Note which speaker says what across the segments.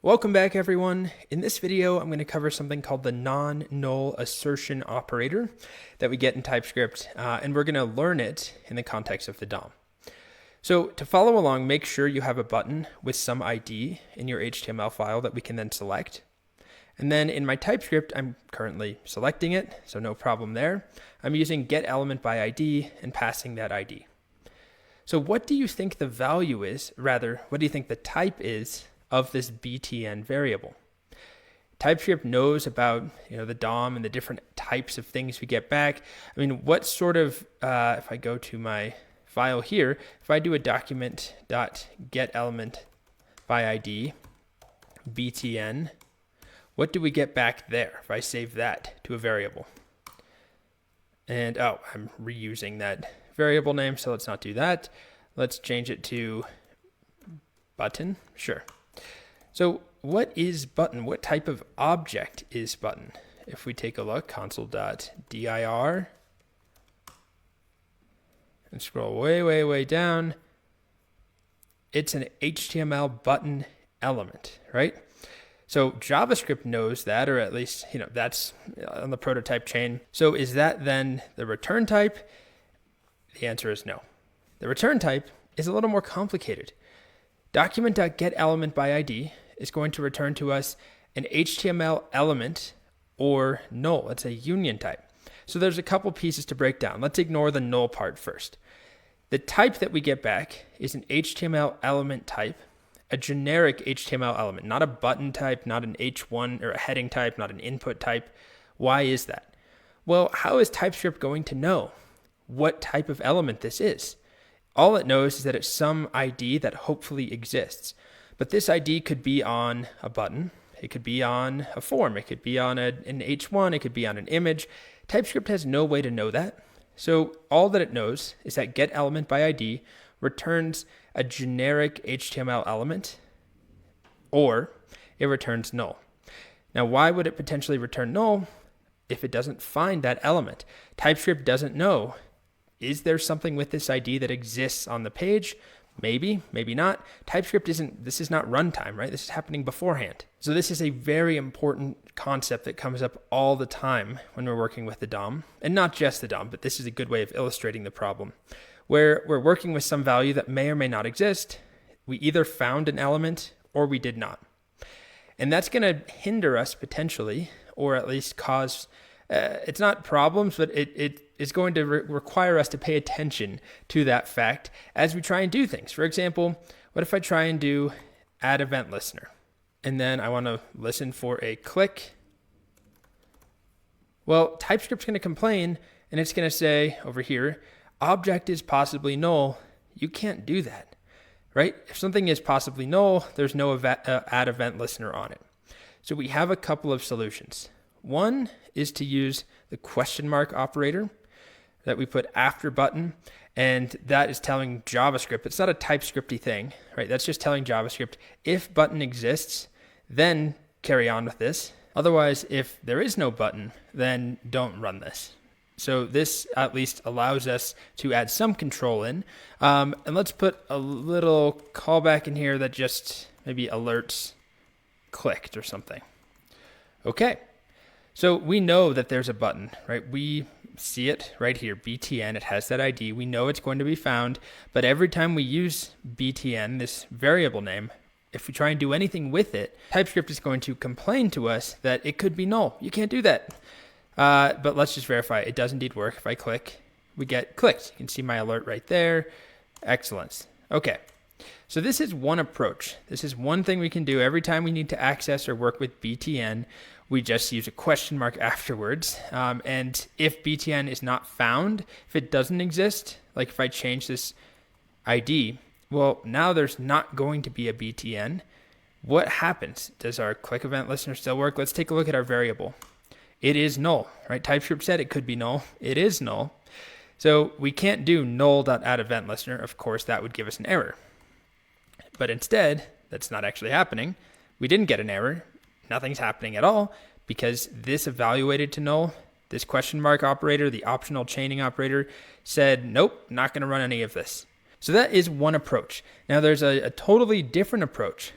Speaker 1: Welcome back, everyone. In this video, I'm going to cover something called the non-null assertion operator that we get in TypeScript, and we're going to learn it in the context of the DOM. So to follow along, make sure you have a button with some ID in your HTML file that we can then select. And then in my TypeScript, I'm currently selecting it, so no problem there. I'm using getElementById and passing that ID. So what do you think the value is, rather, what do you think the type is of this btn variable? TypeScript knows about the DOM and the different types of things we get back. I mean, what sort of, if I go to my file here, if I do a document.getElementById btn, what do we get back there if I save that to a variable? And oh, I'm reusing that variable name, so let's not do that. Let's change it to button. Sure. So what is button? What type of object is button? If we take a look, console.dir, and scroll way down, it's an HTML button element, right? So JavaScript knows that, or at least, that's on the prototype chain. So is that then the return type? The answer is no. The return type is a little more complicated. Document.getElementById is going to return to us an HTML element or null. It's a union type. So there's a couple pieces to break down. Let's ignore the null part first. The type that we get back is an HTML element type, a generic HTML element, not a button type, not an H1 or a heading type, not an input type. Why is that? Well, how is TypeScript going to know what type of element this is? All it knows is that it's some ID that hopefully exists. But this ID could be on a button, it could be on a form, it could be on an H1, it could be on an image. TypeScript has no way to know that. So all that it knows is that getElementById returns a generic HTML element, or it returns null. Now, why would it potentially return null if it doesn't find that element? TypeScript doesn't know. Is there something with this ID that exists on the page? Maybe, maybe not. TypeScript this is not runtime, right? This is happening beforehand. So this is a very important concept that comes up all the time when we're working with the DOM, and not just the DOM, but this is a good way of illustrating the problem, where we're working with some value that may or may not exist. We either found an element or we did not. And that's going to hinder us potentially, or at least cause, it's not problems, but it is going to require us to pay attention to that fact as we try and do things. For example, what if I try and do add event listener, and then I want to listen for a click? Well, TypeScript's going to complain, and it's going to say over here, object is possibly null. You can't do that, right? If something is possibly null, there's no add event listener on it. So we have a couple of solutions. One is to use the question mark operator that we put after button, and that is telling JavaScript, it's not a TypeScripty thing, right? That's just telling JavaScript, if button exists, then carry on with this. Otherwise, if there is no button, then don't run this. So this at least allows us to add some control in. And let's put a little callback in here that just maybe alerts clicked or something. Okay. So we know that there's a button, right? We see it right here, btn, it has that ID. We know it's going to be found, but every time we use btn, this variable name, if we try and do anything with it, TypeScript is going to complain to us that it could be null. You can't do that. But let's just verify it does indeed work. If I click, we get clicked. You can see my alert right there. Excellent. Okay. So this is one approach. This is one thing we can do every time we need to access or work with btn. We just use a question mark afterwards. And if btn is not found, if it doesn't exist, like if I change this ID, well, now there's not going to be a btn. What happens? Does our click event listener still work? Let's take a look at our variable. It is null, right? TypeScript said it could be null. It is null. So we can't do null.addEventListener. Of course, that would give us an error. But instead, that's not actually happening. We didn't get an error. Nothing's happening at all because this evaluated to null. This question mark operator, the optional chaining operator, said, nope, not going to run any of this. So that is one approach. Now there's a totally different approach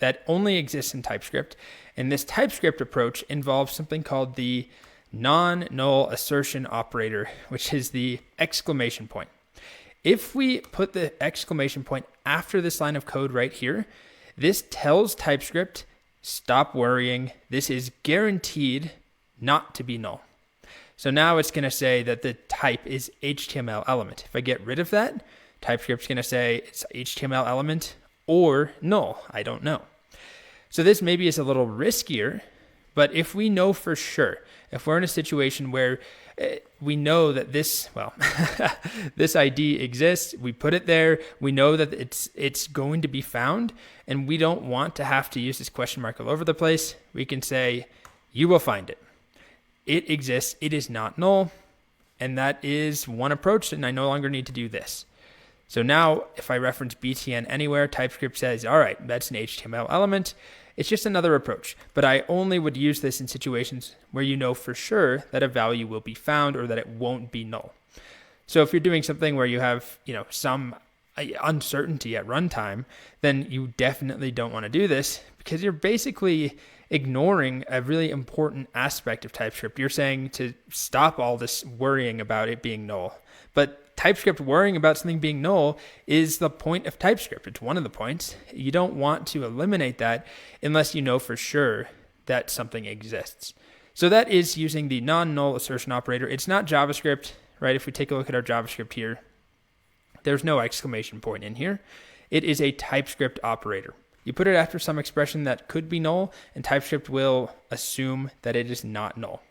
Speaker 1: that only exists in TypeScript. And this TypeScript approach involves something called the non-null assertion operator, which is the exclamation point. If we put the exclamation point after this line of code right here, this tells TypeScript, stop worrying. This is guaranteed not to be null. So now it's going to say that the type is HTML element. If I get rid of that, TypeScript's going to say it's HTML element or null. I don't know. So this maybe is a little riskier, but if we know for sure, if we're in a situation where we know that this, well, this ID exists, we put it there, we know that it's going to be found, and we don't want to have to use this question mark all over the place, we can say, you will find it. It exists, it is not null, and that is one approach, and I no longer need to do this. So now if I reference btn anywhere, TypeScript says, all right, that's an HTML element. It's just another approach, but I only would use this in situations where you know for sure that a value will be found or that it won't be null. So if you're doing something where you have, some uncertainty at runtime, then you definitely don't want to do this because you're basically ignoring a really important aspect of TypeScript. You're saying to stop all this worrying about it being null. But TypeScript worrying about something being null is the point of TypeScript. It's one of the points. You don't want to eliminate that unless you know for sure that something exists. So that is using the non-null assertion operator. It's not JavaScript, right? If we take a look at our JavaScript here, there's no exclamation point in here. It is a TypeScript operator. You put it after some expression that could be null, and TypeScript will assume that it is not null.